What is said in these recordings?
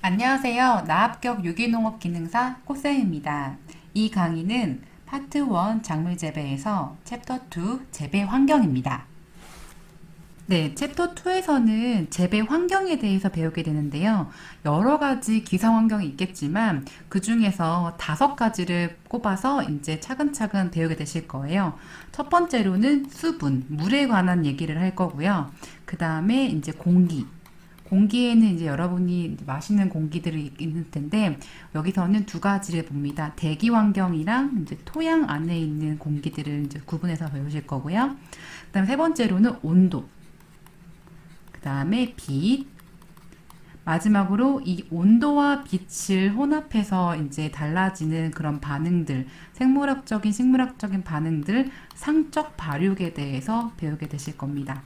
안녕하세요. 나합격 유기농업기능사 꽃쌤입니다. 이 강의는 파트 1 작물 재배에서 챕터 2 재배 환경입니다. 네, 챕터 2에서는 재배 환경에 대해서 배우게 되는데요. 여러 가지 기상 환경이 있겠지만 그 중에서 5가지를 꼽아서 이제 차근차근 배우게 되실 거예요. 첫 번째로는 수분, 물에 관한 얘기를 할 거고요. 그 다음에 이제 공기에는 이제 여러분이 마시는 공기들이 있을 텐데 여기서는 2가지를 봅니다. 대기 환경이랑 이제 토양 안에 있는 공기들을 이제 구분해서 배우실 거고요. 그다음에 세 번째로는 온도, 그다음에 빛, 마지막으로 이 온도와 빛을 혼합해서 이제 달라지는 그런 반응들, 생물학적인, 식물학적인 반응들, 상적 발육에 대해서 배우게 되실 겁니다.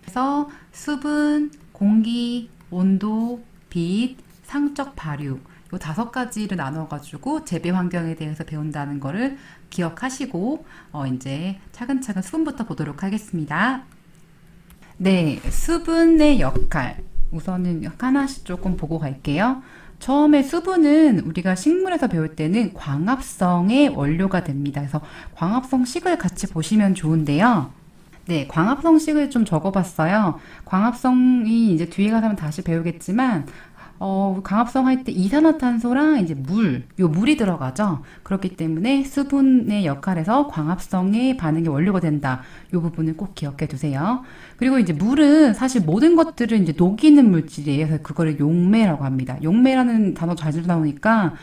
그래서 수분, 공기, 온도, 빛, 상적 발육 요 5가지를 나눠가지고 재배 환경에 대해서 배운다는 거를 기억하시고 이제 차근차근 수분부터 보도록 하겠습니다. 네, 수분의 역할 우선은 하나씩 조금 보고 갈게요. 처음에 수분은 우리가 식물에서 배울 때는 광합성의 원료가 됩니다. 그래서 광합성식을 같이 보시면 좋은데요. 네, 광합성식을 좀 적어봤어요. 광합성이 이제 뒤에 가서 다시 배우겠지만, 광합성 할 때 이산화탄소랑 이제 물이 들어가죠. 그렇기 때문에 수분의 역할에서 광합성의 반응의 원료가 된다. 이 부분을 꼭 기억해 두세요. 그리고 이제 물은 사실 모든 것들을 이제 녹이는 물질이에요. 그래서 그거를 용매라고 합니다. 용매라는 단어 자주 나오니까,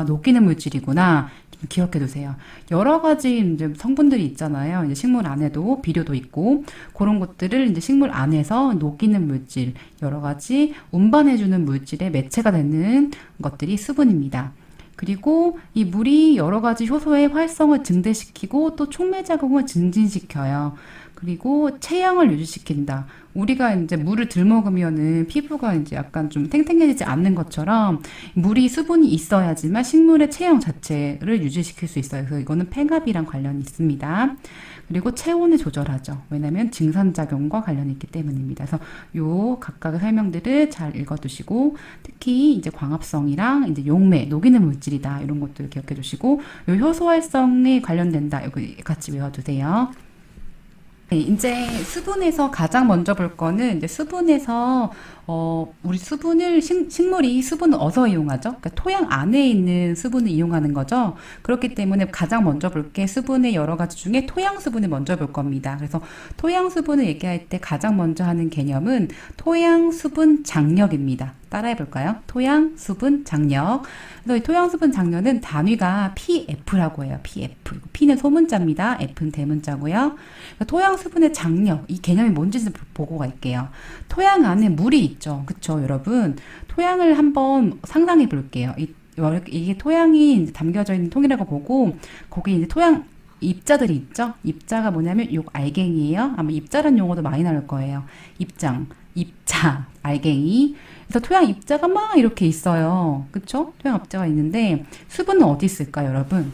녹이는 물질이구나. 기억해 두세요. 여러 가지 이제 성분들이 있잖아요. 이제 식물 안에도 비료도 있고 그런 것들을 이제 식물 안에서 녹이는 물질, 여러 가지 운반해주는 물질의 매체가 되는 것들이 수분입니다. 그리고 이 물이 여러 가지 효소의 활성을 증대시키고 또 촉매 작용을 증진시켜요. 그리고 체형을 유지시킨다. 우리가 이제 물을 들먹으면은 피부가 이제 약간 좀 탱탱해지지 않는 것처럼 물이 수분이 있어야지만 식물의 체형 자체를 유지시킬 수 있어요. 그래서 이거는 팽압이랑 관련이 있습니다. 그리고 체온을 조절하죠. 왜냐면 증산작용과 관련이 있기 때문입니다. 그래서 요 각각의 설명들을 잘 읽어두시고 특히 이제 광합성이랑 이제 용매, 녹이는 물질이다. 이런 것들을 기억해 두시고 요 효소 활성에 관련된다. 이거 같이 외워두세요. 네, 이제 수분에서 가장 먼저 볼 거는 이제 수분에서 우리 수분을 식물이 수분을 어디서 이용하죠? 그러니까 토양 안에 있는 수분을 이용하는 거죠. 그렇기 때문에 가장 먼저 볼 게 수분의 여러 가지 중에 토양 수분을 먼저 볼 겁니다. 그래서 토양 수분을 얘기할 때 가장 먼저 하는 개념은 토양 수분 장력입니다. 따라해 볼까요? 토양 수분 장력. 그래서 이 토양 수분 장력은 단위가 PF라고 해요. PF. P는 소문자입니다. F는 대문자고요. 토양 수분의 장력, 이 개념이 뭔지 보고 갈게요. 토양 안에 물이 있죠. 그쵸, 여러분? 토양을 한번 상상해 볼게요. 이게 토양이 이제 담겨져 있는 통이라고 보고, 거기 이제 토양 입자들이 있죠? 입자가 뭐냐면 요 알갱이에요. 아마 입자란 용어도 많이 나올 거예요. 입자, 알갱이. 그래서 토양 입자가 막 이렇게 있어요. 그쵸? 토양 입자가 있는데, 수분은 어디 있을까요, 여러분?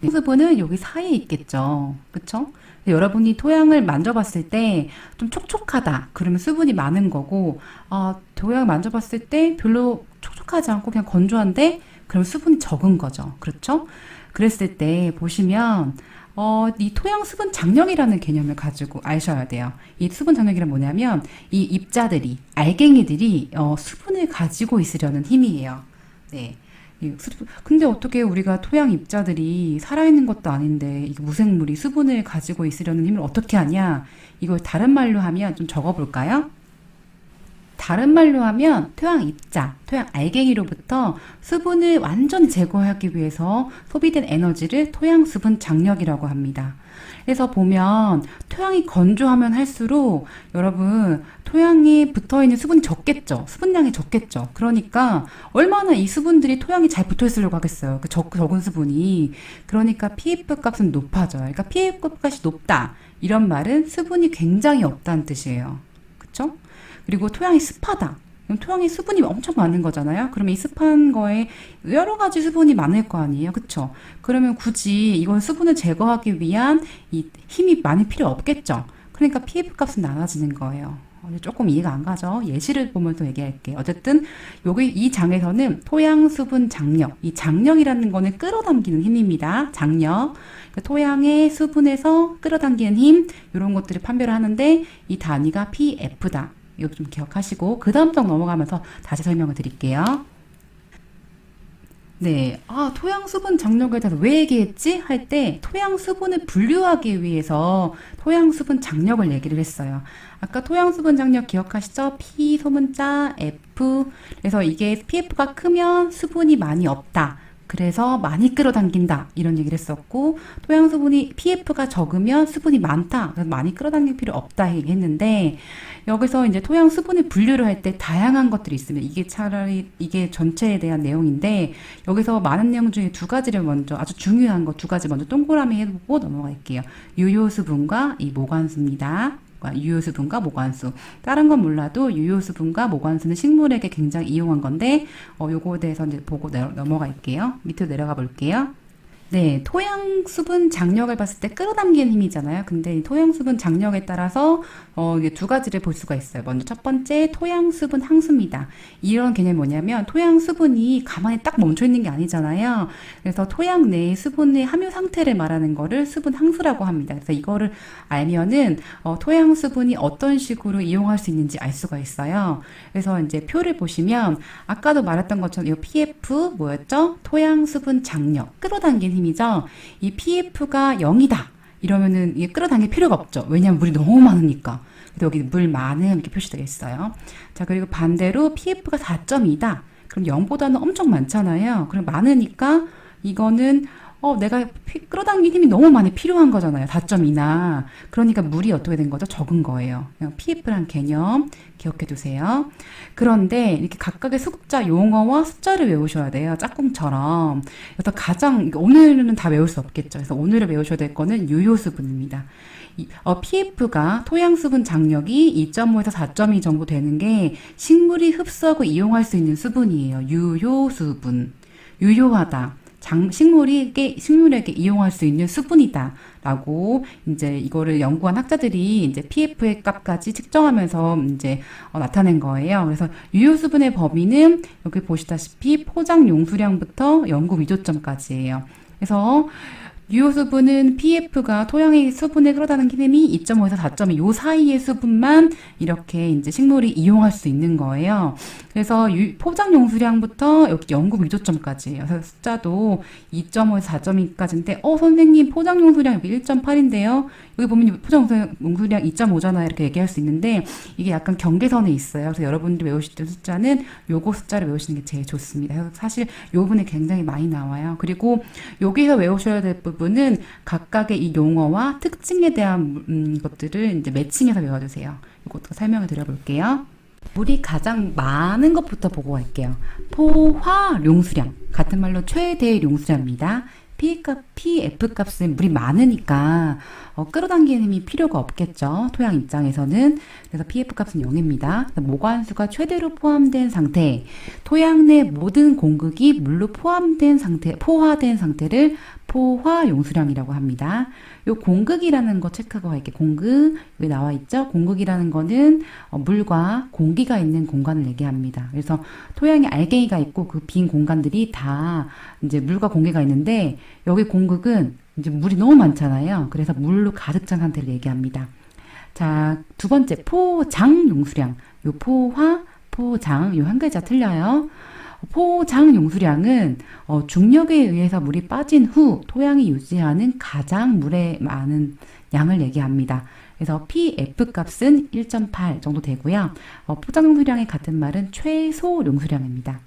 네, 수분은 여기 사이에 있겠죠. 그쵸? 여러분이 토양을 만져봤을 때 좀 촉촉하다. 그러면 수분이 많은 거고, 토양을 만져봤을 때 별로 촉촉하지 않고 그냥 건조한데, 그럼 수분이 적은 거죠. 그렇죠? 그랬을 때 보시면, 이 토양 수분 장력이라는 개념을 가지고 아셔야 돼요. 이 수분 장력이란 뭐냐면, 이 입자들이, 알갱이들이, 수분을 가지고 있으려는 힘이에요. 네. 근데 어떻게 우리가 토양 입자들이 살아있는 것도 아닌데 이 무생물이 수분을 가지고 있으려는 힘을 어떻게 하냐? 이걸 다른 말로 하면 좀 적어볼까요? 다른 말로 하면 토양 입자, 토양 알갱이로부터 수분을 완전히 제거하기 위해서 소비된 에너지를 토양 수분 장력이라고 합니다. 그래서 보면 토양이 건조하면 할수록 여러분 토양에 붙어있는 수분이 적겠죠. 수분량이 적겠죠. 그러니까 얼마나 이 수분들이 토양에 잘 붙어있으려고 하겠어요. 그 적은 수분이. 그러니까 pF 값은 높아져요. 그러니까 pF 값이 높다. 이런 말은 수분이 굉장히 없다는 뜻이에요. 그쵸? 그리고 토양이 습하다. 그럼 토양에 수분이 엄청 많은 거잖아요. 그러면 이 습한 거에 여러 가지 수분이 많을 거 아니에요. 그쵸? 그러면 굳이 이건 수분을 제거하기 위한 이 힘이 많이 필요 없겠죠. 그러니까 pF 값은 낮아지는 거예요. 조금 이해가 안 가죠? 예시를 보면서 얘기할게요. 어쨌든 여기 이 장에서는 토양 수분 장력, 이 장력이라는 거는 끌어당기는 힘입니다. 장력. 그러니까 토양의 수분에서 끌어당기는 힘, 이런 것들을 판별을 하는데 이 단위가 PF다. 이거 좀 기억하시고 그 다음 장 넘어가면서 다시 설명을 드릴게요. 네, 토양 수분 장력에 대해서 왜 얘기했지? 할 때 토양 수분을 분류하기 위해서 토양 수분 장력을 얘기를 했어요. 아까 토양 수분 장력 기억하시죠? P 소문자 F. 그래서 이게 PF가 크면 수분이 많이 없다. 그래서 많이 끌어당긴다. 이런 얘기를 했었고, 토양 수분이 PF가 적으면 수분이 많다. 그래서 많이 끌어당길 필요 없다. 얘기했는데, 여기서 이제 토양 수분을 분류를 할 때 다양한 것들이 있으면 이게 차라리 이게 전체에 대한 내용인데, 여기서 많은 내용 중에 두 가지를 먼저 아주 중요한 거 두 가지 먼저 동그라미 해보고 넘어갈게요. 유효 수분과 이 모관수입니다. 유효수분과 모관수. 다른 건 몰라도 유효수분과 모관수는 식물에게 굉장히 이용한 건데, 요거에 대해서 이제 보고 넘어갈게요. 밑으로 내려가 볼게요. 네, 토양 수분 장력을 봤을 때 끌어당기는 힘이잖아요. 근데 이 토양 수분 장력에 따라서 이게 두 가지를 볼 수가 있어요. 먼저 첫 번째 토양 수분 항수입니다. 이런 개념이 뭐냐면 토양 수분이 가만히 딱 멈춰 있는 게 아니잖아요. 그래서 토양 내의 수분의 함유 상태를 말하는 거를 수분 항수라고 합니다. 그래서 이거를 알면은 토양 수분이 어떤 식으로 이용할 수 있는지 알 수가 있어요. 그래서 이제 표를 보시면 아까도 말했던 것처럼 이 PF 뭐였죠? 토양 수분 장력, 끌어당기는 힘이죠. 이 PF가 0이다. 이러면은 이게 끌어당길 필요가 없죠. 왜냐면 물이 너무 많으니까. 그래서 여기 물 많음 이렇게 표시되어 있어요. 자, 그리고 반대로 PF가 4.2다. 그럼 0보다는 엄청 많잖아요. 그럼 많으니까 이거는 내가 끌어당긴 힘이 너무 많이 필요한 거잖아요. 4.2나. 그러니까 물이 어떻게 된 거죠? 적은 거예요. 그냥 PF란 개념 기억해 두세요. 그런데 이렇게 각각의 숫자, 용어와 숫자를 외우셔야 돼요. 짝꿍처럼. 그래서 가장, 오늘은 다 외울 수 없겠죠. 그래서 오늘을 외우셔야 될 거는 유효수분입니다. PF가 토양수분 장력이 2.5에서 4.2 정도 되는 게 식물이 흡수하고 이용할 수 있는 수분이에요. 유효수분. 유효하다. 식물에게 이용할 수 있는 수분이다. 라고, 이제 이거를 연구한 학자들이 이제 PF의 값까지 측정하면서 이제 나타낸 거예요. 그래서 유효수분의 범위는 여기 보시다시피 포장 용수량부터 연구 위조점까지예요. 그래서 유효수분은 PF가 토양의 수분에 끌어다는 힘이 2.5에서 4.2 요 사이의 수분만 이렇게 이제 식물이 이용할 수 있는 거예요. 그래서 포장 용수량부터 여기 연구 위조점까지예요. 그래서 숫자도 2.5에서 4.2까지인데 선생님 포장 용수량 여기 1.8인데요. 여기 보면 포장 용수량 2.5잖아요. 이렇게 얘기할 수 있는데 이게 약간 경계선에 있어요. 그래서 여러분들이 외우실 때 숫자는 요거 숫자를 외우시는 게 제일 좋습니다. 그래서 사실 요 부분이 굉장히 많이 나와요. 그리고 여기서 외우셔야 될 부분은 각각의 이 용어와 특징에 대한 것들을 이제 매칭해서 외워주세요. 이것도 설명을 드려볼게요. 물이 가장 많은 것부터 보고 갈게요. 포화 용수량, 같은 말로 최대 용수량입니다. PF 값은 물이 많으니까 끌어당기는 힘이 필요가 없겠죠. 토양 입장에서는. 그래서 PF 값은 0입니다. 모관수가 최대로 포함된 상태, 토양 내 모든 공극이 물로 포화된 상태를 포화 용수량이라고 합니다. 요 공극이라는 거 체크하고 갈게요. 공극, 여기 나와 있죠? 공극이라는 거는 물과 공기가 있는 공간을 얘기합니다. 그래서 토양에 알갱이가 있고 그 빈 공간들이 다 이제 물과 공기가 있는데 여기 공극은 이제 물이 너무 많잖아요. 그래서 물로 가득 찬 상태를 얘기합니다. 자, 두 번째 포장 용수량. 요 포화, 포장, 요 한 글자 틀려요. 포장 용수량은 중력에 의해서 물이 빠진 후 토양이 유지하는 가장 물에 많은 양을 얘기합니다. 그래서 PF 값은 1.8 정도 되고요. 포장 용수량의 같은 말은 최소 용수량입니다.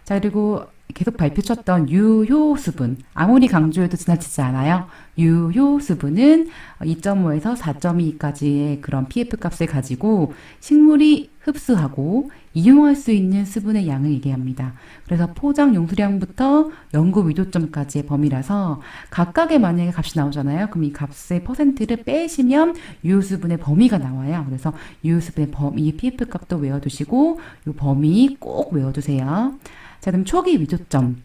자, 그리고 계속 발표쳤던 유효수분. 아무리 강조해도 지나치지 않아요. 유효수분은 2.5에서 4.2까지의 그런 PF 값을 가지고 식물이 흡수하고 이용할 수 있는 수분의 양을 얘기합니다. 그래서 포장 용수량부터 연구 위조점까지의 범위라서 각각의 만약에 값이 나오잖아요. 그럼 이 값의 퍼센트를 빼시면 유효수분의 범위가 나와요. 그래서 유효수분의 범위, PF 값도 외워두시고 이 범위 꼭 외워두세요. 자, 그럼 초기 위조점.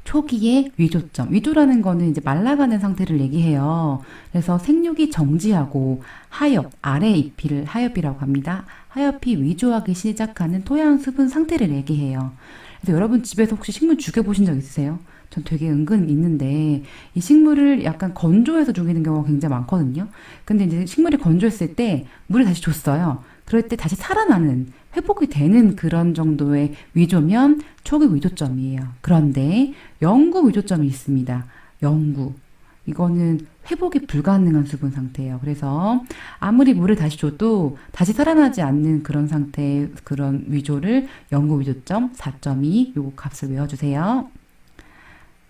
초기의 위조점. 위조라는 거는 이제 말라가는 상태를 얘기해요. 그래서 생육이 정지하고 하엽, 아래 이피를 하엽이라고 합니다. 하엽이 위조하기 시작하는 토양 수분 상태를 얘기해요. 그래서 여러분 집에서 혹시 식물 죽여보신 적 있으세요? 전 되게 은근 있는데 이 식물을 약간 건조해서 죽이는 경우가 굉장히 많거든요. 근데 이제 식물이 건조했을 때 물을 다시 줬어요. 그럴 때 다시 살아나는 회복이 되는 그런 정도의 위조면 초기 위조점이에요. 그런데 영구 위조점이 있습니다. 영구. 이거는 회복이 불가능한 수분 상태예요. 그래서 아무리 물을 다시 줘도 다시 살아나지 않는 그런 상태의 그런 위조를 영구 위조점 4.2 요거 값을 외워주세요.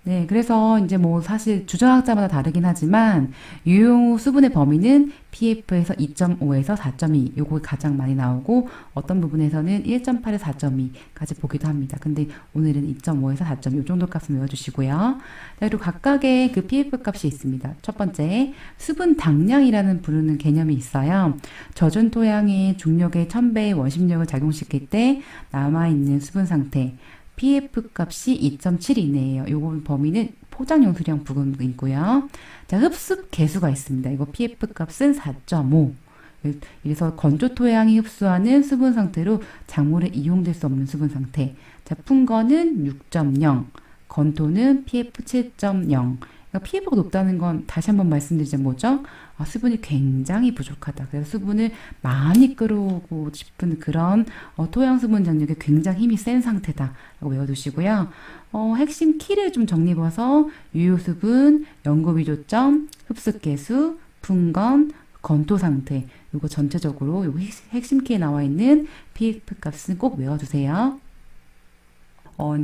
네, 그래서 이제 뭐 사실 주전학자마다 다르긴 하지만 유효 수분의 범위는 PF에서 2.5에서 4.2 요거 가장 많이 나오고 어떤 부분에서는 1.8에서 4.2까지 보기도 합니다. 근데 오늘은 2.5에서 4.2 요 정도 값을 외워주시고요. 자, 그리고 각각의 그 PF 값이 있습니다. 첫 번째 수분 당량이라는 부르는 개념이 있어요. 젖은 토양에 중력의 1000배의 원심력을 작용시킬 때 남아있는 수분 상태 PF 값이 2.7 이내예요. 요거 범위는 포장용 수량 부분이고요. 자, 흡습 개수가 있습니다. 이거 PF 값은 4.5. 이래서 건조 토양이 흡수하는 수분 상태로 작물에 이용될 수 없는 수분 상태. 자, 풍건은 6.0, 건토는 PF 7.0. PF가 높다는 건 다시 한번 말씀드리자면 뭐죠? 수분이 굉장히 부족하다. 그래서 수분을 많이 끌어오고 싶은 그런 토양 수분 장력에 굉장히 힘이 센 상태다라고 외워두시고요. 핵심 키를 좀 정리해봐서 유효 수분, 영구 위조점, 흡습 개수, 풍건, 건토 상태. 이거 전체적으로 요거 핵심 키에 나와 있는 PF 값은 꼭 외워두세요.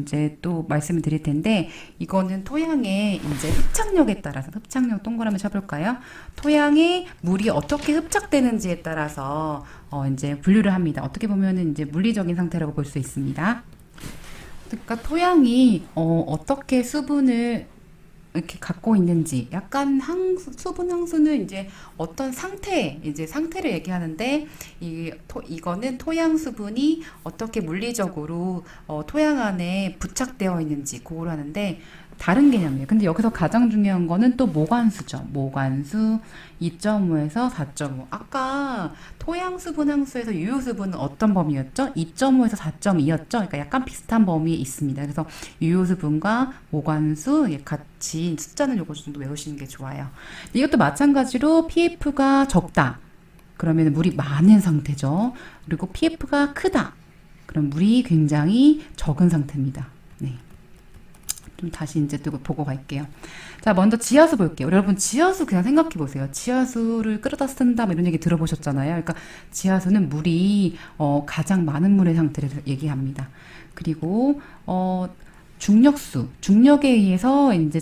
이제 또 말씀을 드릴 텐데, 이거는 토양의 이제 흡착력에 따라서, 흡착력 동그라미 쳐볼까요? 토양에 물이 어떻게 흡착되는지에 따라서, 이제 분류를 합니다. 어떻게 보면은 이제 물리적인 상태라고 볼 수 있습니다. 그러니까 토양이, 어떻게 수분을 이렇게 갖고 있는지 약간 수분 항수는 이제 어떤 상태 이제 상태를 얘기하는데 이거는 토양 수분이 어떻게 물리적으로 토양 안에 부착되어 있는지 그걸 하는데 다른 개념이에요. 근데 여기서 가장 중요한 거는 또 모관수죠. 모관수 2.5에서 4.5. 아까 토양 수분 항수에서 유효 수분은 어떤 범위였죠? 2.5에서 4.2였죠. 그러니까 약간 비슷한 범위에 있습니다. 그래서 유효 수분과 모관수 같이 숫자는 요거 정도 외우시는 게 좋아요. 이것도 마찬가지로 PF가 적다. 그러면 물이 많은 상태죠. 그리고 PF가 크다. 그럼 물이 굉장히 적은 상태입니다. 네. 좀 다시 이제 또 보고 갈게요. 자, 먼저 지하수 볼게요. 여러분, 지하수 그냥 생각해 보세요. 지하수를 끌어다 쓴다, 뭐 이런 얘기 들어보셨잖아요. 그러니까 지하수는 물이, 가장 많은 물의 상태를 얘기합니다. 그리고, 중력수, 중력에 의해서 이제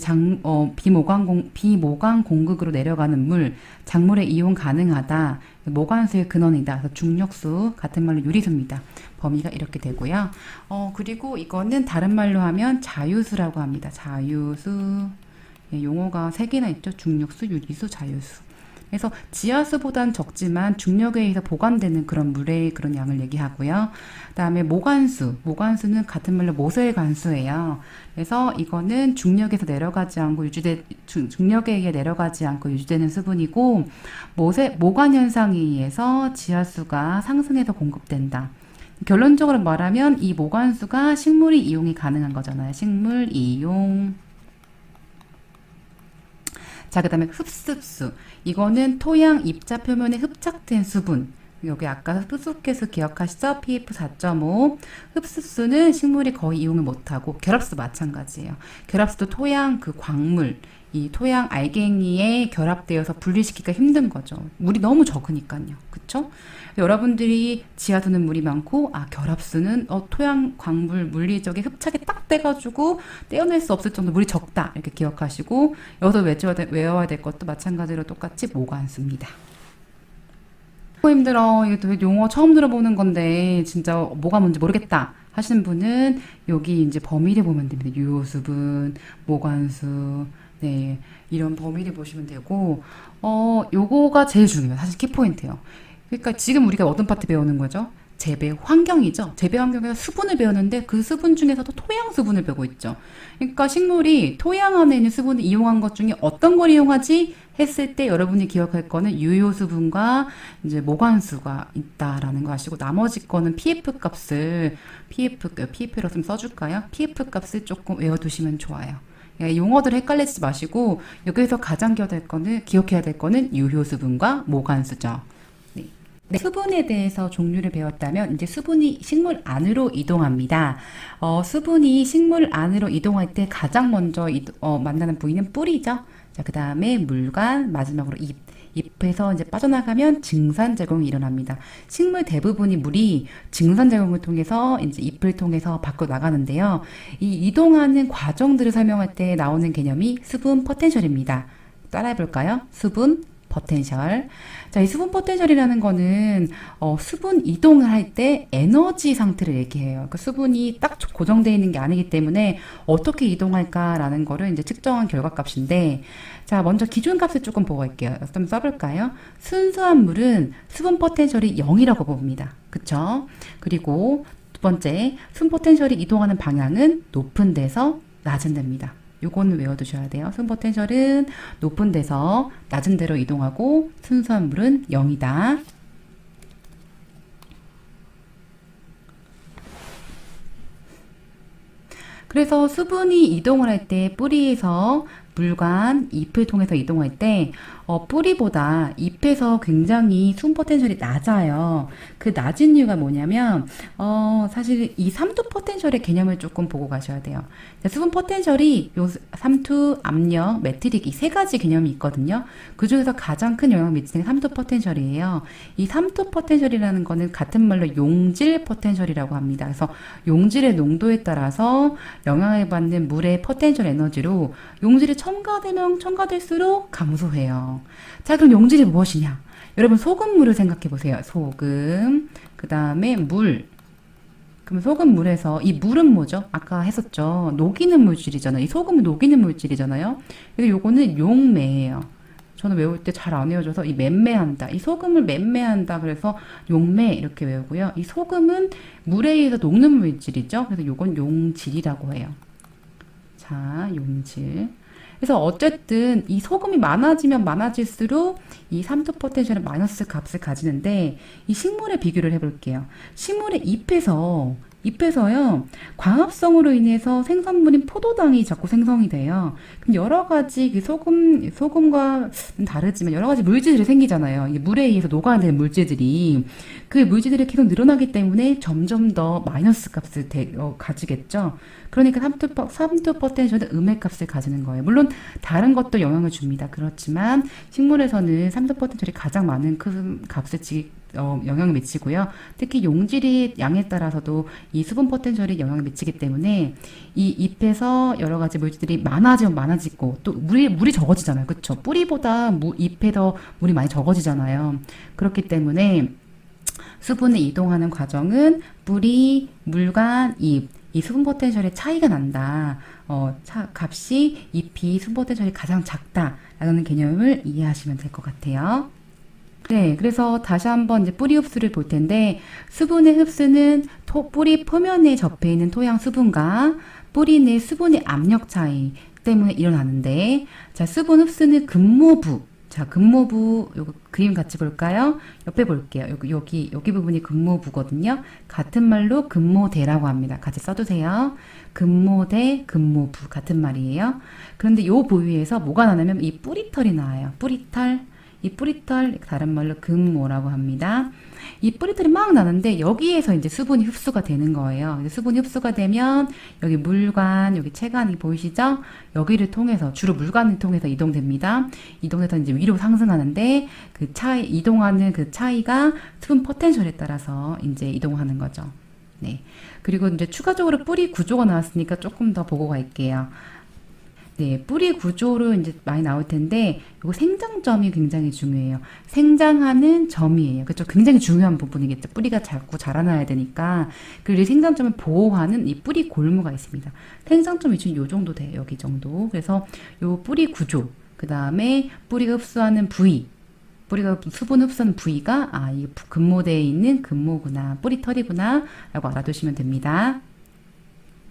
비모강 공극으로 내려가는 물, 작물에 이용 가능하다. 모관수의 근원이다. 그래서 중력수, 같은 말로 유리수입니다. 범위가 이렇게 되고요. 그리고 이거는 다른 말로 하면 자유수라고 합니다. 자유수. 예, 용어가 3개나 있죠. 중력수, 유리수, 자유수. 그래서 지하수보단 적지만 중력에 의해서 보관되는 그런 물의 그런 양을 얘기하고요. 그다음에 모관수. 모관수는 같은 말로 모세의 관수예요. 그래서 이거는 중력에서 내려가지 않고 중력에 의해 내려가지 않고 유지되는 수분이고 모관 현상에 의해서 지하수가 상승해서 공급된다. 결론적으로 말하면 이 모관수가 식물이 이용이 가능한 거잖아요. 식물 이용. 자, 그 다음에 흡습수. 이거는 토양 입자 표면에 흡착된 수분. 여기 아까 흡습계수 기억하시죠? pF 4.5. 흡습수는 식물이 거의 이용을 못하고 결합수 마찬가지예요. 결합수도 토양 그 광물, 이 토양 알갱이에 결합되어서 분리시키기가 힘든 거죠. 물이 너무 적으니까요. 그쵸? 여러분들이 지하수는 물이 많고 결합수는 토양 광물 물리적인 흡착이 딱 돼가지고 떼어낼 수 없을 정도 물이 적다 이렇게 기억하시고 여기서 외워야 될 것도 마찬가지로 똑같이 모관수입니다. 힘들어. 이게 용어 처음 들어보는 건데 진짜 뭐가 뭔지 모르겠다 하시는 분은 여기 이제 범위를 보면 됩니다. 유효수분, 모관수, 네, 이런 범위를 보시면 되고 요거가 제일 중요해요. 사실 키포인트예요. 그러니까 지금 우리가 어떤 파트 배우는 거죠? 재배 환경이죠. 재배 환경에서 수분을 배우는데 그 수분 중에서도 토양 수분을 배우고 있죠. 그러니까 식물이 토양 안에 있는 수분을 이용한 것 중에 어떤 걸 이용하지 했을 때 여러분이 기억할 거는 유효 수분과 이제 모관수가 있다라는 거 아시고, 나머지 거는 PF 값을 PF로 좀 써줄까요? PF 값을 조금 외워두시면 좋아요. 용어들 헷갈리지 마시고 여기서 가장 기억해야 될 거는 유효 수분과 모관수죠. 네, 수분에 대해서 종류를 배웠다면 이제 수분이 식물 안으로 이동합니다. 수분이 식물 안으로 이동할 때 가장 먼저 만나는 부위는 뿌리죠. 자, 그 다음에 물관, 마지막으로 잎. 잎에서 이제 빠져나가면 증산작용이 일어납니다. 식물 대부분이 물이 증산작용을 통해서 이제 잎을 통해서 밖으로 나가는데요. 이 이동하는 과정들을 설명할 때 나오는 개념이 수분 포텐셜입니다. 따라해볼까요? 수분 포텐셜. 자, 이 수분 포텐셜이라는 거는 수분 이동을 할 때 에너지 상태를 얘기해요. 그 수분이 딱 고정되어 있는 게 아니기 때문에 어떻게 이동할까라는 거를 이제 측정한 결과값인데, 자, 먼저 기준값을 조금 보고 갈게요. 좀 써볼까요? 순수한 물은 수분 포텐셜이 0이라고 봅니다. 그쵸? 그리고 두 번째, 수분 포텐셜이 이동하는 방향은 높은 데서 낮은 데입니다. 요거는 외워두셔야 돼요. 수분 포텐셜은 높은 데서 낮은 데로 이동하고 순수한 물은 0이다. 그래서 수분이 이동을 할 때 뿌리에서 물관, 잎을 통해서 이동할 때 뿌리보다 잎에서 굉장히 수분 포텐셜이 낮아요. 그 낮은 이유가 뭐냐면 사실 이 삼투 포텐셜의 개념을 조금 보고 가셔야 돼요. 수분 포텐셜이 요 삼투, 압력, 매트릭 이 세 가지 개념이 있거든요. 그 중에서 가장 큰 영향을 미치는 게 삼투 포텐셜이에요. 이 삼투 포텐셜이라는 거는 같은 말로 용질 포텐셜이라고 합니다. 그래서 용질의 농도에 따라서 영향을 받는 물의 포텐셜 에너지로 용질이 첨가되면 첨가될수록 감소해요. 자, 그럼 용질이 무엇이냐? 여러분 소금물을 생각해 보세요. 소금, 그 다음에 물. 그럼 소금물에서 이 물은 뭐죠? 아까 했었죠. 녹이는 물질이잖아요. 이 소금은 녹이는 물질이잖아요. 그래서 요거는 용매예요. 저는 외울 때 잘 안 외워져서 이 맴매한다. 이 소금을 맴매한다. 그래서 용매 이렇게 외우고요. 이 소금은 물에 의해서 녹는 물질이죠. 그래서 요건 용질이라고 해요. 자, 용질. 그래서 어쨌든 이 소금이 많아지면 많아질수록 이 삼투 포텐셜은 마이너스 값을 가지는데, 이 식물의 비교를 해볼게요. 식물의 잎에서요, 광합성으로 인해서 생산물인 포도당이 자꾸 생성이 돼요. 그럼 여러 가지 그 소금과 다르지만 여러 가지 물질들이 생기잖아요. 이게 물에 의해서 녹아내는 물질들이. 그 물질들이 계속 늘어나기 때문에 점점 더 마이너스 값을 가지겠죠. 그러니까 삼투 포텐셜은 음의 값을 가지는 거예요. 물론 다른 것도 영향을 줍니다. 그렇지만 식물에서는 삼투 포텐셜이 가장 많은 큰 값을 영향을 미치고요. 특히 용질의 양에 따라서도 이 수분 포텐셜이 영향을 미치기 때문에 이 잎에서 여러 가지 물질들이 많아지면 많아지고, 또 물이 적어지잖아요. 그렇죠? 뿌리보다 잎에 더 물이 많이 적어지잖아요. 그렇기 때문에 수분이 이동하는 과정은 뿌리, 물관, 잎, 이 수분 포텐셜의 차이가 난다. 값이 잎이 수분 포텐셜이 가장 작다라는 개념을 이해하시면 될 것 같아요. 네, 그래서 다시 한번 이제 뿌리 흡수를 볼 텐데, 수분의 흡수는 뿌리 표면에 접해 있는 토양 수분과 뿌리 내 수분의 압력 차이 때문에 일어나는데, 자, 수분 흡수는 금모부. 자, 금모부, 요거 그림 같이 볼까요? 옆에 볼게요. 여기 부분이 금모부거든요. 같은 말로 금모대라고 합니다. 같이 써두세요. 금모대, 금모부. 같은 말이에요. 그런데 요 부위에서 뭐가 나냐면 이 뿌리털이 나와요. 뿌리털. 이 뿌리털, 다른 말로 금모라고 합니다. 이 뿌리털이 막 나는데 여기에서 이제 수분이 흡수가 되는 거예요. 수분이 흡수가 되면 여기 물관, 여기 체관이 보이시죠? 여기를 통해서, 주로 물관을 통해서 이동됩니다. 이동해서 이제 위로 상승하는데 그 이동하는 그 차이가 수분 포텐셜에 따라서 이제 이동하는 거죠. 네. 그리고 이제 추가적으로 뿌리 구조가 나왔으니까 조금 더 보고 갈게요. 네, 뿌리 구조로 이제 많이 나올 텐데, 이거 생장점이 굉장히 중요해요. 생장하는 점이에요. 그렇죠? 굉장히 중요한 부분이겠죠. 뿌리가 자꾸 자라나야 되니까. 그리고 생장점을 보호하는 이 뿌리 골무가 있습니다. 생장점 위치는 요 정도 돼요. 여기 정도. 그래서 요 뿌리 구조, 그 다음에 뿌리가 흡수하는 부위, 우리가 수분 흡수하는 부위가 이 근모대에 있는 근모구나, 뿌리털이구나 라고 알아두시면 됩니다.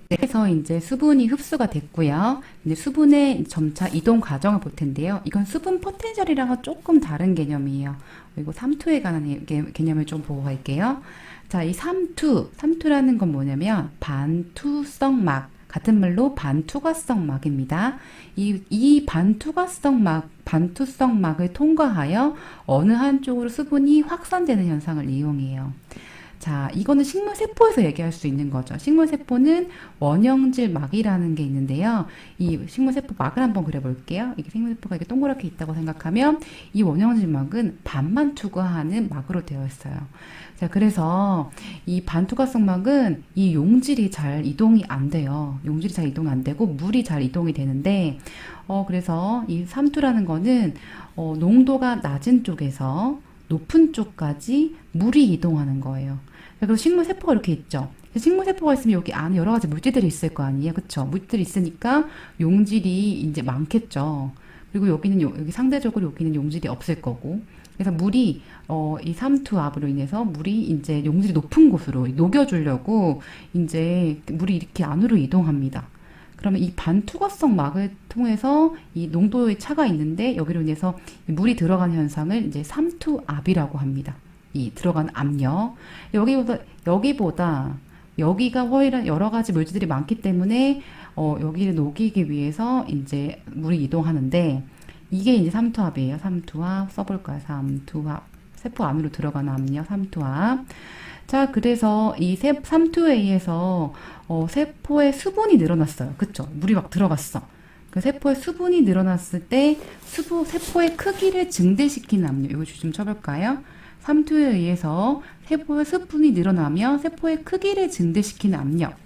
네, 그래서 이제 수분이 흡수가 됐고요. 이제 수분의 점차 이동 과정을 볼 텐데요. 이건 수분 포텐셜이랑은 조금 다른 개념이에요. 그리고 삼투에 관한 개념을 좀 보고 갈게요. 자, 이 삼투라는 건 뭐냐면 반투성 막, 같은 말로 반투과성 막입니다. 이 반투성 막을 통과하여 어느 한쪽으로 수분이 확산되는 현상을 이용해요. 자, 이거는 식물세포에서 얘기할 수 있는 거죠. 식물세포는 원형질 막이라는 게 있는데요. 이 식물세포 막을 한번 그려볼게요. 이게 식물세포가 이렇게 동그랗게 있다고 생각하면 이 원형질 막은 반만 투과하는 막으로 되어 있어요. 자, 그래서 이 반투과성 막은 이 용질이 잘 이동이 안 돼요. 용질이 잘 이동이 안 되고 물이 잘 이동이 되는데, 그래서 이 삼투라는 거는 농도가 낮은 쪽에서 높은 쪽까지 물이 이동하는 거예요. 그래서 식물세포가 이렇게 있죠. 식물세포가 있으면 여기 안에 여러 가지 물질들이 있을 거 아니에요. 그쵸? 물질들이 있으니까 용질이 이제 많겠죠. 그리고 여기 상대적으로 여기는 용질이 없을 거고. 그래서 물이, 이 삼투압으로 인해서 물이 이제 용질이 높은 곳으로 녹여주려고 이제 물이 이렇게 안으로 이동합니다. 그러면 이 반투과성 막을 통해서 이 농도의 차가 있는데 여기로 인해서 물이 들어가는 현상을 이제 삼투압이라고 합니다. 이 들어간 압력. 여기가 훨씬 여러 가지 물질들이 많기 때문에 여기를 녹이기 위해서 이제 물이 이동하는데 이게 이제 삼투압이에요. 삼투압 써볼까요? 삼투압. 세포 안으로 들어가는 압력 삼투압. 자, 그래서 이 삼투에 의해서 세포의 수분이 늘어났어요. 그쵸? 물이 막 들어갔어. 그 세포의 수분이 늘어났을 때 세포의 크기를 증대시키는 압력. 이거 좀 쳐볼까요? 삼투에 의해서 세포의 수분이 늘어나면 세포의 크기를 증대시키는 압력.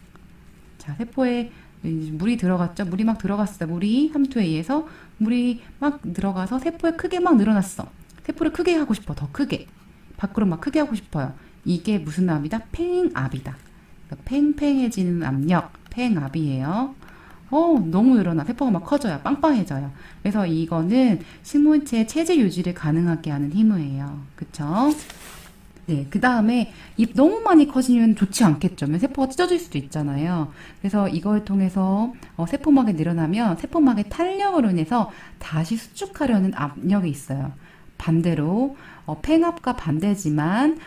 자, 세포에 물이 들어갔죠? 물이 막 들어갔어요. 물이 삼투에 의해서 물이 막 들어가서 세포의 크게 막 늘어났어. 세포를 크게 하고 싶어. 더 크게. 밖으로 막 크게 하고 싶어요. 이게 무슨 압이다? 팽압이다. 팽팽해지는 압력, 팽압이에요. 너무 늘어나. 세포가 막 커져요. 빵빵해져요. 그래서 이거는 식물체의 체질 유지를 가능하게 하는 힘이에요. 그쵸? 네, 그 다음에 잎 너무 많이 커지면 좋지 않겠죠. 세포가 찢어질 수도 있잖아요. 그래서 이걸 통해서 세포막이 늘어나면 세포막의 탄력으로 인해서 다시 수축하려는 압력이 있어요. 반대로 팽압과 반대지만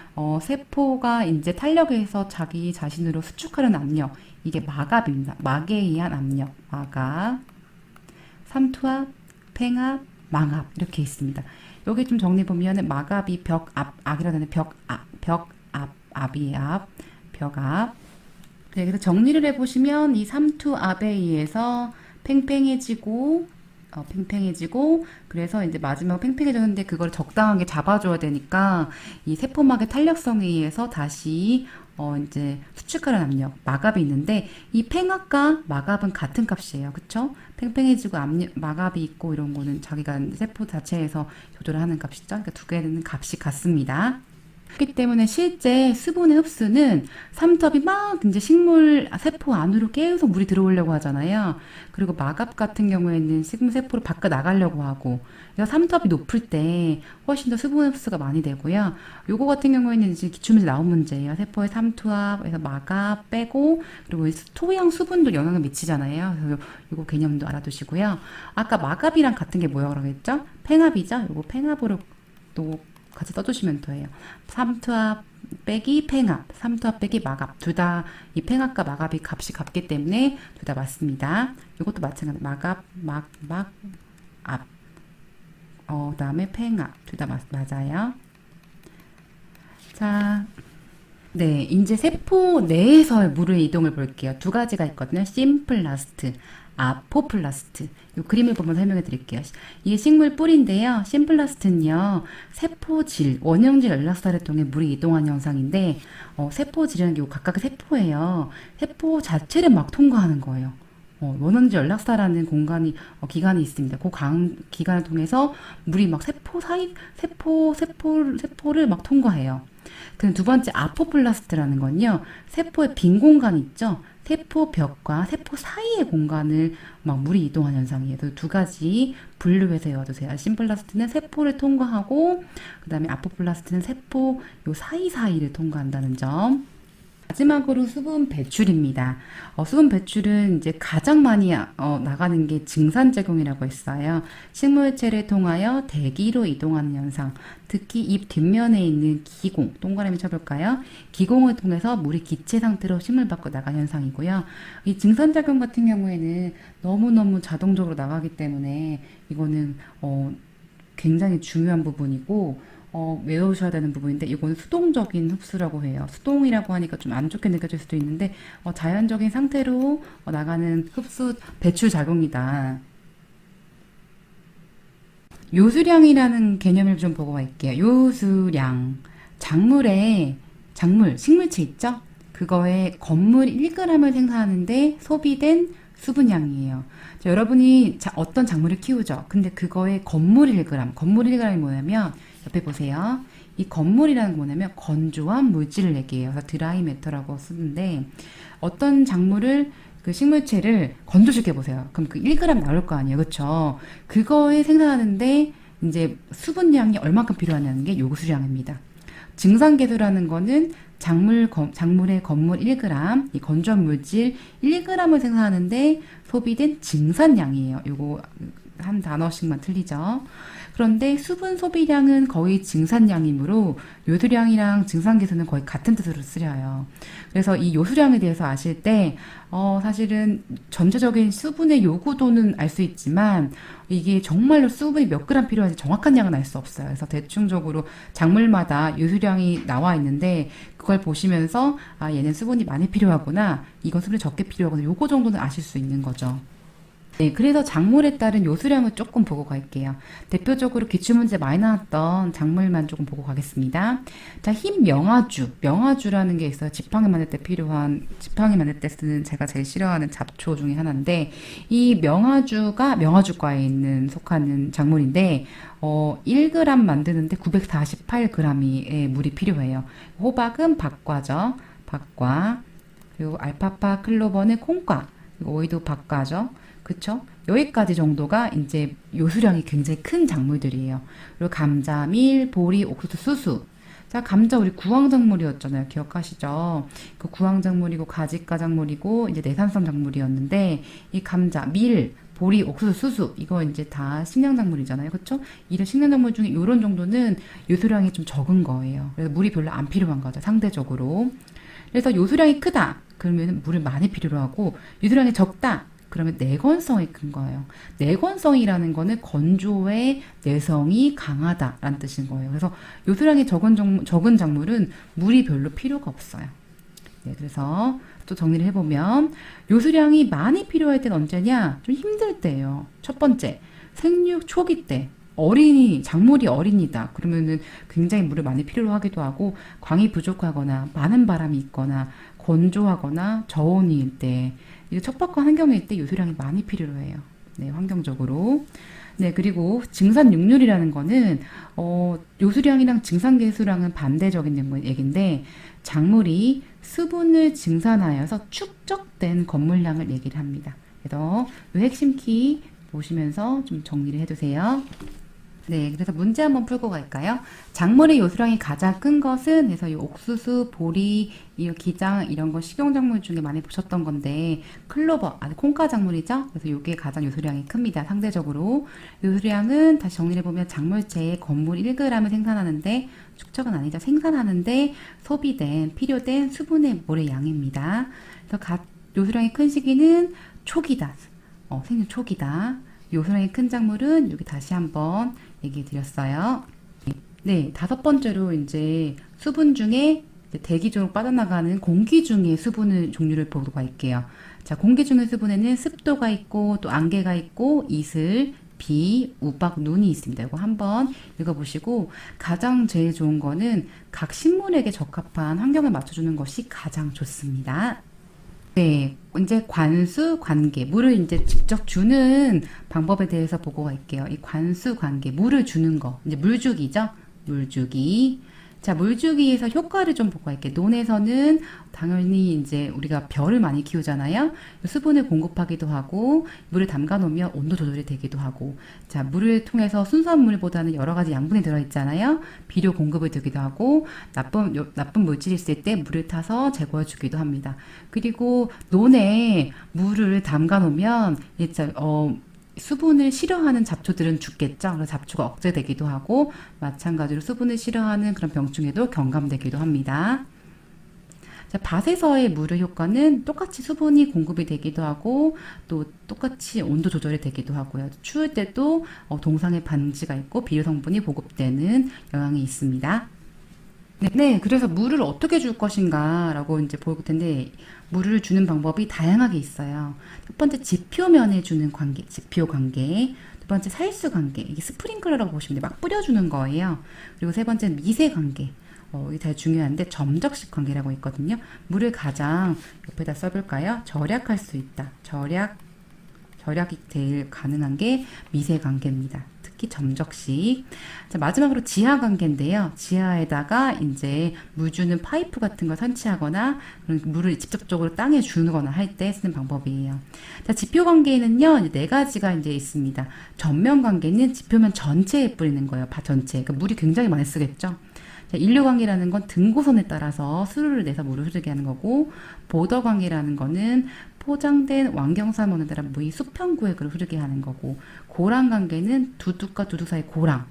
세포가 이제 탄력해서 자기 자신으로 수축하려는 압력, 이게 막압입니다. 막에 의한 압력, 막압, 삼투압, 팽압, 망압 이렇게 있습니다. 여기 좀 정리 보면은 막압이 벽압이라는 벽압, 벽압. 네, 그래서 정리를 해보시면 이 삼투압에 의해서 팽팽해지고 그래서 이제 마지막 팽팽해졌는데 그걸 적당하게 잡아줘야 되니까 이 세포막의 탄력성에 의해서 다시 이제 수축하는 압력, 막압이 있는데 이 팽압과 막압은 같은 값이에요. 그쵸? 팽팽해지고 막압이 있고 이런 거는 자기가 세포 자체에서 조절하는 값이죠. 그러니까 두 개는 값이 같습니다. 그렇기 때문에 실제 수분의 흡수는 삼투압이 막 이제 세포 안으로 계속 물이 들어오려고 하잖아요. 그리고 막압 같은 경우에는 세포를 밖에 나가려고 하고, 그래서 삼투압이 높을 때 훨씬 더 수분 흡수가 많이 되고요. 요거 같은 경우에는 이제 기출문제 나온 문제예요. 세포의 삼투압에서 막압 빼고, 그리고 토양 수분도 영향을 미치잖아요. 그래서 요거 개념도 알아두시고요. 아까 막압이랑 같은 게 뭐라고 그랬죠? 팽압이죠? 요거 팽압으로 또 같이 써주시면 돼요. 삼투압 빼기 팽압, 삼투압 빼기 막압. 둘 다 이 팽압과 막압이 값이 같기 때문에 둘 다 맞습니다. 이것도 마찬가지. 막압, 압. 그다음에 팽압. 둘 다 맞아요. 자, 네, 이제 세포 내에서의 물의 이동을 볼게요. 두 가지가 있거든요. 심플라스트, 아포플라스트. 이 그림을 보면 설명해 드릴게요. 이게 식물 뿌리인데요. 심플라스트는요, 세포질, 원형질 연락사를 통해 물이 이동하는 현상인데, 세포질이라는 게 각각의 세포예요. 세포 자체를 막 통과하는 거예요. 원형질 연락사라는 기관이 있습니다. 그 기관을 통해서 물이 막 세포를 막 통과해요. 그 두 번째 아포플라스트라는 건요, 세포의 빈 공간 있죠? 세포벽과 세포 사이의 공간을 막 물이 이동하는 현상이에요. 그래서 두 가지 분류해서 외워두세요. 심플라스트는 세포를 통과하고, 그 다음에 아포플라스트는 세포 요 사이사이를 통과한다는 점. 마지막으로 수분 배출입니다. 수분 배출은 이제 가장 많이 나가는 게 증산작용이라고 했어요. 식물체를 통하여 대기로 이동하는 현상, 특히 잎 뒷면에 있는 기공, 동그라미 쳐볼까요? 기공을 통해서 물이 기체 상태로 식물 밖으로 나가는 현상이고요. 이 증산작용 같은 경우에는 너무너무 자동적으로 나가기 때문에 이거는 굉장히 중요한 부분이고, 외우셔야 되는 부분인데 이건 수동적인 흡수라고 해요. 수동이라고 하니까 좀 안 좋게 느껴질 수도 있는데 자연적인 상태로 나가는 흡수 배출 작용이다. 요수량이라는 개념을 좀 보고 갈게요. 요수량, 작물 식물체 있죠? 그거에 건물 1g을 생산하는데 소비된 수분량이에요. 자, 여러분이 어떤 작물을 키우죠? 근데 그거에 건물 1g, 건물 1g이 뭐냐면 옆에 보세요. 이 건물이라는 게 뭐냐면 건조한 물질을 얘기해요. 그래서 드라이 매터라고 쓰는데 어떤 작물을 그 식물체를 건조시켜 보세요. 그럼 그 1g 나올 거 아니에요. 그렇죠? 그거에 생산하는데 이제 수분량이 얼마큼 필요하냐는 게 요수량입니다. 증산계수라는 거는 작물의 건물 1g, 이 건조한 물질 1g을 생산하는데 소비된 증산량이에요. 요거 한 단어씩만 틀리죠. 그런데 수분 소비량은 거의 증산량이므로 요수량이랑 증산계수는 거의 같은 뜻으로 쓰여요. 그래서 이 요수량에 대해서 아실 때 사실은 전체적인 수분의 요구도는 알 수 있지만 이게 정말로 수분이 몇 그램 필요한지 정확한 양은 알 수 없어요. 그래서 대충적으로 작물마다 요수량이 나와 있는데 그걸 보시면서 얘는 수분이 많이 필요하구나, 이건 수분이 적게 필요하구나, 요거 정도는 아실 수 있는 거죠. 네, 그래서 작물에 따른 요수량을 조금 보고 갈게요. 대표적으로 기출문제 많이 나왔던 작물만 조금 보고 가겠습니다. 자, 흰 명화주라는 게 있어요. 지팡이 만들 때 쓰는 제가 제일 싫어하는 잡초 중에 하나인데, 이 명화주과에 속하는 작물인데, 1g 만드는데 948g의 물이 필요해요. 호박은 박과죠. 박과. 그리고 알파파, 클로버는 콩과. 그리고 오이도 박과죠. 그쵸? 여기까지 정도가 이제 요수량이 굉장히 큰 작물들이에요. 그리고 감자, 밀, 보리, 옥수수, 수수. 자, 감자 우리 구황작물이었잖아요. 기억하시죠? 그 구황작물이고 가지가작물이고 이제 내산성 작물이었는데, 이 감자, 밀, 보리, 옥수수, 수수, 이거 이제 다 식량작물이잖아요. 그쵸? 이런 식량작물 중에 이런 정도는 요수량이 좀 적은 거예요. 그래서 물이 별로 안 필요한 거죠. 상대적으로. 그래서 요수량이 크다 그러면 물을 많이 필요로 하고, 요수량이 적다 그러면 내건성이 큰 거예요. 내건성이라는 거는 건조의 내성이 강하다라는 뜻인 거예요. 그래서 요수량이 적은 작물은 물이 별로 필요가 없어요. 네, 그래서 또 정리를 해보면 요수량이 많이 필요할 때는 언제냐? 좀 힘들 때예요. 첫 번째, 생육 초기 때. 작물이 어린이다. 그러면은 굉장히 물을 많이 필요로 하기도 하고, 광이 부족하거나 많은 바람이 있거나 건조하거나 저온일 때, 이게 척박한 환경일 때 요수량이 많이 필요로 해요. 네, 환경적으로. 네, 그리고 증산육률이라는 거는 요수량이랑 증산계수량은 반대적인 얘기인데, 작물이 수분을 증산하여서 축적된 건물량을 얘기를 합니다. 그래서 이 핵심 키 보시면서 좀 정리를 해두세요. 네, 그래서 문제 한번 풀고 갈까요? 작물의 요수량이 가장 큰 것은, 그래서 이 옥수수, 보리, 이 기장 이런 거 식용작물 중에 많이 보셨던 건데, 클로버, 콩가 작물이죠? 그래서 이게 가장 요수량이 큽니다. 상대적으로. 요수량은 다시 정리를 해보면 작물체의 건물 1g을 생산하는데, 축적은 아니죠. 생산하는데 필요된 수분의 모래 양입니다. 그래서 요수량이 큰 시기는 초기다. 생육 초기다. 요수량이 큰 작물은 여기 다시 한번 얘기해 드렸어요. 네, 다섯 번째로 이제 수분 중에 대기 중으로 빠져나가는 공기 중의 종류를 보고 갈게요. 자, 공기 중의 수분에는 습도가 있고 또 안개가 있고 이슬, 비, 우박, 눈이 있습니다. 이거 한번 읽어보시고, 가장 제일 좋은 거는 각 식물에게 적합한 환경을 맞춰주는 것이 가장 좋습니다. 네, 이제 관수, 관계, 물을 이제 직접 주는 방법에 대해서 보고 갈게요. 이 관수, 관계, 물을 주는 거, 이제 물주기죠? 물주기. 자, 물주기에서 효과를 좀 보고 할게요. 논에서는 당연히 이제 우리가 벼를 많이 키우잖아요. 수분을 공급하기도 하고, 물을 담가 놓으면 온도 조절이 되기도 하고, 자, 물을 통해서 순수한 물보다는 여러 가지 양분이 들어있잖아요. 비료 공급을 되기도 하고, 나쁜 물질이 있을 때 물을 타서 제거해 주기도 합니다. 그리고 논에 물을 담가 놓으면, 수분을 싫어하는 잡초들은 죽겠죠. 그래서 잡초가 억제되기도 하고 마찬가지로 수분을 싫어하는 그런 병충해도 경감되기도 합니다. 자, 밭에서의 물의 효과는 똑같이 수분이 공급이 되기도 하고 또 똑같이 온도 조절이 되기도 하고요. 추울 때도 동상에 반지가 있고 비료 성분이 보급되는 영향이 있습니다. 네, 그래서 물을 어떻게 줄 것인가라고 이제 볼 텐데, 물을 주는 방법이 다양하게 있어요. 첫 번째, 지표면에 주는 관계, 지표 관계. 두 번째, 살수 관계. 이게 스프링클러라고 보시면 돼요. 막 뿌려주는 거예요. 그리고 세 번째는 미세 관계. 이게 되게 중요한데, 점적식 관계라고 있거든요. 물을 가장 옆에다 써볼까요? 절약할 수 있다. 절약이 제일 가능한 게 미세 관계입니다. 특히 점적식. 자, 마지막으로 지하 관계인데요. 지하에다가 이제 물 주는 파이프 같은 걸 설치하거나 물을 직접적으로 땅에 주거나 할 때 쓰는 방법이에요. 자, 지표 관계에는요, 이제 네 가지가 이제 있습니다. 전면 관계는 지표면 전체에 뿌리는 거예요. 밭 전체에. 그러니까 물이 굉장히 많이 쓰겠죠. 자, 인류 관계라는 건 등고선에 따라서 수로를 내서 물을 흐르게 하는 거고, 보더 관계라는 거는 포장된 완경사면에 따라 물이 수평구획으로 흐르게 하는 거고, 고랑 관계는 두둑과 두둑 사이 고랑,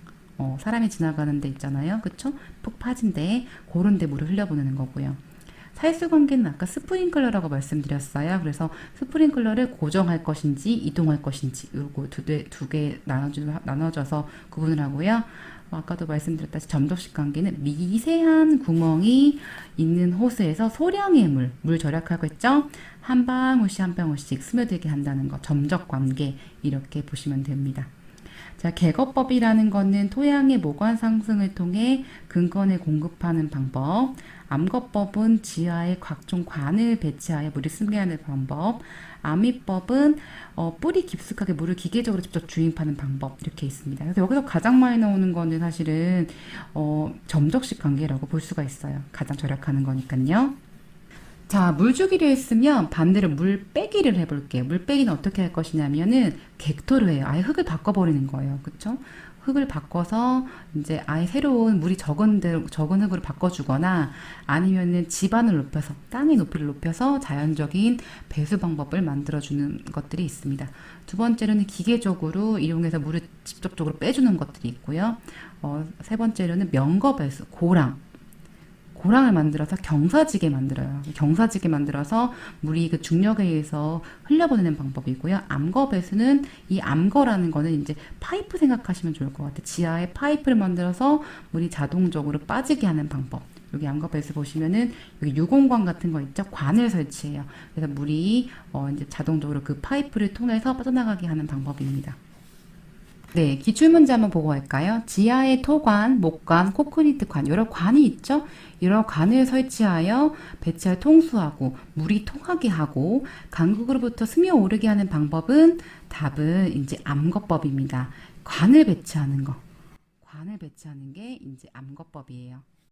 사람이 지나가는 데 있잖아요. 그쵸? 푹 파진데 그런 데 물을 흘려보내는 거고요. 살수 관계는 아까 스프링클러라고 말씀드렸어요. 그래서 스프링클러를 고정할 것인지 이동할 것인지 요거 두 개 나눠져서 구분을 하고요. 아까도 말씀드렸다시피 점적식 관계는 미세한 구멍이 있는 호스에서 소량의 물 절약하겠죠? 한 방울씩 한 방울씩 스며들게 한다는 거, 점적 관계 이렇게 보시면 됩니다. 자, 개거법이라는 거는 토양의 모관 상승을 통해 근권을 공급하는 방법. 암거법은 지하에 각종 관을 배치하여 물을 스게 하는 방법. 아미법은 뿌리 깊숙하게 물을 기계적으로 직접 주입하는 방법 이렇게 있습니다. 그래서 여기서 가장 많이 나오는 거는 사실은 점적식 관계라고 볼 수가 있어요. 가장 절약하는 거니까요. 자, 물 주기로 했으면 반대로 물 빼기를 해볼게요. 물 빼기는 어떻게 할 것이냐면은 객토로 해요. 아예 흙을 바꿔버리는 거예요. 그쵸? 흙을 바꿔서 이제 아예 새로운 물이 적은 흙으로 바꿔주거나 아니면은 지반을 높여서 땅의 높이를 높여서 자연적인 배수 방법을 만들어주는 것들이 있습니다. 두 번째로는 기계적으로 이용해서 물을 직접적으로 빼주는 것들이 있고요. 세 번째로는 명거 배수, 고랑을 만들어서 경사지게 만들어요. 경사지게 만들어서 물이 그 중력에 의해서 흘려보내는 방법이고요. 암거 배수는 이 암거라는 거는 이제 파이프 생각하시면 좋을 것 같아요. 지하에 파이프를 만들어서 물이 자동적으로 빠지게 하는 방법. 여기 암거 배수 보시면은 여기 유공관 같은 거 있죠? 관을 설치해요. 그래서 물이 이제 자동적으로 그 파이프를 통해서 빠져나가게 하는 방법입니다. 네, 기출문제 한번 보고 갈까요? 지하에 토관, 목관, 코크리트관 여러 관이 있죠? 여러 관을 설치하여 배치할 통수하고 물이 통하게 하고 강국으로부터 스며 오르게 하는 방법은 답은 이제 암거법입니다. 관을 배치하는 게 이제 암거법이에요.